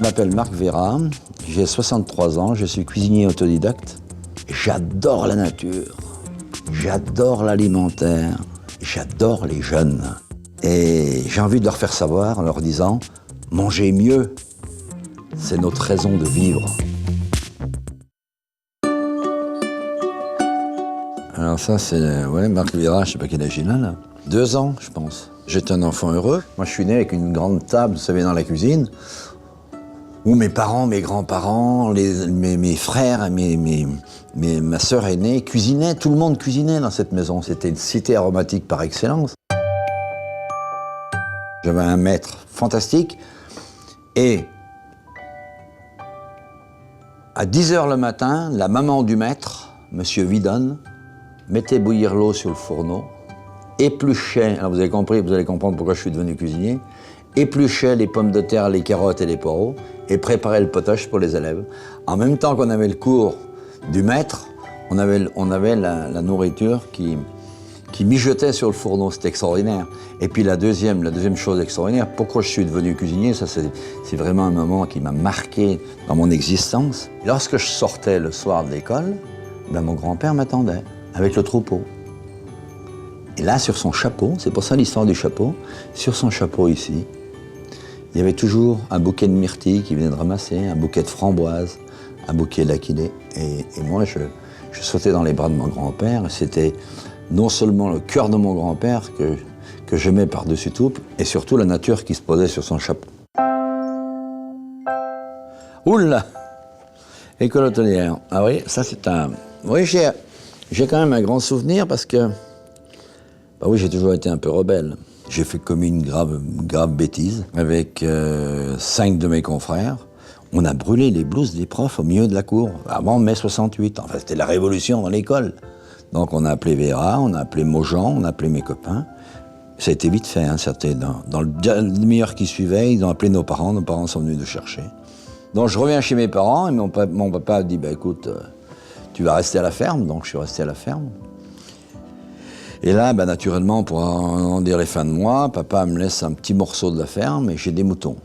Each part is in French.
Je m'appelle Marc Vera, j'ai 63 ans, je suis cuisinier autodidacte. J'adore la nature, j'adore l'alimentaire, j'adore les jeunes. Et j'ai envie de leur faire savoir en leur disant « Mangez mieux, c'est notre raison de vivre ». Alors ça, c'est Marc Vera, je ne sais pas quel âge il a là. 2 ans, je pense. J'étais un enfant heureux. Moi, je suis né avec une grande table, vous savez, dans la cuisine, où mes parents, mes grands-parents, mes frères, ma sœur aînée cuisinaient. Tout le monde cuisinait dans cette maison. C'était une cité aromatique par excellence. J'avais un maître fantastique. Et à 10 h le matin, la maman du maître, Monsieur Vidonne, mettait bouillir l'eau sur le fourneau, épluchait, alors vous allez comprendre pourquoi je suis devenu cuisinier, épluchait les pommes de terre, les carottes et les poireaux et préparait le potage pour les élèves. En même temps qu'on avait le cours du maître, on avait la nourriture qui mijotait sur le fourneau, c'était extraordinaire. Et puis la deuxième chose extraordinaire, pourquoi je suis devenu cuisinier, ça c'est vraiment un moment qui m'a marqué dans mon existence. Lorsque je sortais le soir de l'école, ben mon grand-père m'attendait avec le troupeau. Et là, sur son chapeau, c'est pour ça l'histoire du chapeau, sur son chapeau ici, il y avait toujours un bouquet de myrtilles qu'il venait de ramasser, un bouquet de framboises, un bouquet d'aquilée. Et moi, je sautais dans les bras de mon grand-père. C'était non seulement le cœur de mon grand-père que j'aimais par-dessus tout, et surtout la nature qui se posait sur son chapeau. Oula! École hôtelière. Ah oui, ça c'est un... Oui, j'ai quand même un grand souvenir parce que... Bah oui, j'ai toujours été un peu rebelle. J'ai fait commis une grave bêtise avec 5 de mes confrères. On a brûlé les blouses des profs au milieu de la cour, avant mai 68. Enfin, c'était la révolution dans l'école. Donc on a appelé Vera, on a appelé Mojan, on a appelé mes copains. Ça a été vite fait, hein, c'était dans le demi-heure qui suivait, ils ont appelé nos parents sont venus nous chercher. Donc je reviens chez mes parents et mon papa a dit bah, « écoute, tu vas rester à la ferme », donc je suis resté à la ferme. Et là, bah, naturellement, pour en dire les fins de mois, papa me laisse un petit morceau de la ferme et j'ai des moutons.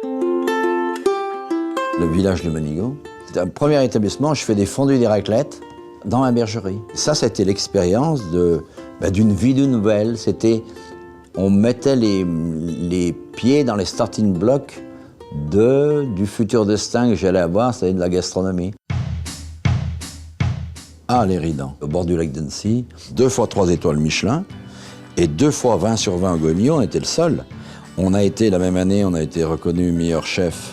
Le village de Monigo. C'était un premier établissement, je fais des fondus et des raclettes dans ma bergerie. Ça a été l'expérience d'une vie de nouvelle. On mettait les pieds dans les starting blocks du futur destin que j'allais avoir, c'est-à-dire de la gastronomie. Ah, les Ridans, au bord du lac d'Annecy, 2 fois 3 étoiles Michelin et 2 fois 20 sur 20 au Gomio, on était le seul. On a été, la même année, on a été reconnu meilleur chef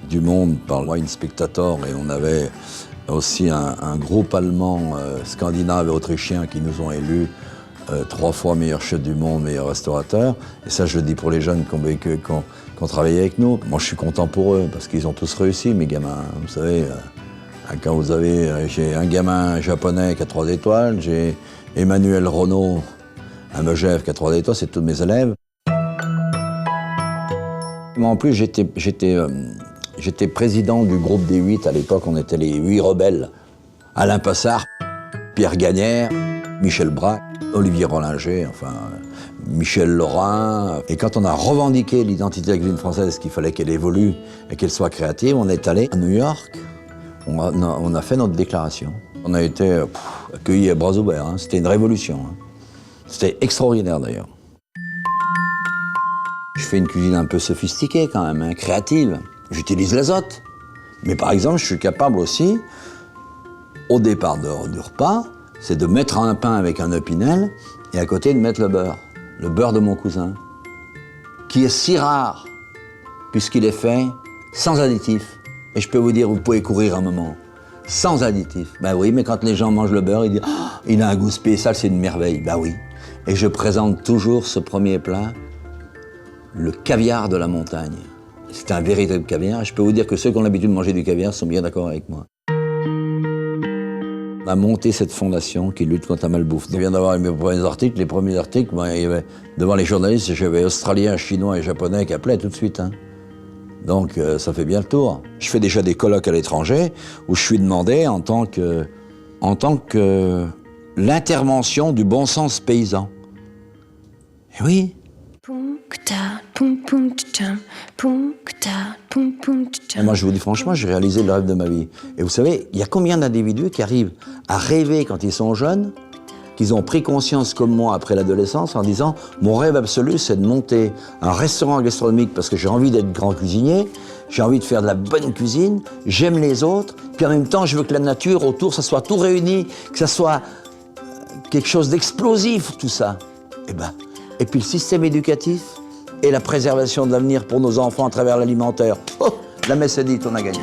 du monde par le Wine Spectator et on avait aussi un groupe allemand, scandinave et autrichien qui nous ont élus 3 fois meilleur chef du monde, meilleur restaurateur. Et ça, je le dis pour les jeunes qui ont travaillé avec nous. Moi, je suis content pour eux parce qu'ils ont tous réussi, mes gamins, vous savez. Quand j'ai un gamin japonais qui a 3 étoiles, j'ai Emmanuel Renaud, un Megève qui a 3 étoiles, c'est tous mes élèves. Moi, en plus, j'étais président du groupe des 8 à l'époque, on était les 8 rebelles. Alain Passard, Pierre Gagnère, Michel Braque, Olivier Rollinger, enfin, Michel Laurin. Et quand on a revendiqué l'identité de la cuisine française, qu'il fallait qu'elle évolue et qu'elle soit créative, on est allé à New York. On a fait notre déclaration. On a été accueillis à bras ouverts. Hein. C'était une révolution. Hein. C'était extraordinaire d'ailleurs. Je fais une cuisine un peu sophistiquée quand même, hein, créative. J'utilise l'azote. Mais par exemple, je suis capable aussi, au départ du repas, c'est de mettre un pain avec un opinel et à côté de mettre le beurre de mon cousin, qui est si rare, puisqu'il est fait sans additifs. Et je peux vous dire, vous pouvez courir un moment, sans additifs. Ben oui, mais quand les gens mangent le beurre, ils disent « Oh, il a un goût spécial, c'est une merveille ». Ben oui. Et je présente toujours ce premier plat, le caviar de la montagne. C'est un véritable caviar. Et je peux vous dire que ceux qui ont l'habitude de manger du caviar sont bien d'accord avec moi. On a monté cette fondation qui lutte contre la malbouffe. Je viens d'avoir mes premiers articles. Les premiers articles, ben, il y avait, devant les journalistes, j'avais Australiens, Chinois et Japonais qui appelaient tout de suite. Hein. Donc ça fait bien le tour. Je fais déjà des colloques à l'étranger où je suis demandé en tant que l'intervention du bon sens paysan. Et oui. Et moi, je vous dis franchement, j'ai réalisé le rêve de ma vie. Et vous savez, il y a combien d'individus qui arrivent à rêver quand ils sont jeunes, qu'ils ont pris conscience comme moi après l'adolescence en disant « Mon rêve absolu, c'est de monter un restaurant gastronomique parce que j'ai envie d'être grand cuisinier, j'ai envie de faire de la bonne cuisine, j'aime les autres, puis en même temps, je veux que la nature autour, ça soit tout réuni, que ça soit quelque chose d'explosif, tout ça. » Et puis le système éducatif et la préservation de l'avenir pour nos enfants à travers l'alimentaire. Oh, la messe est dite, on a gagné.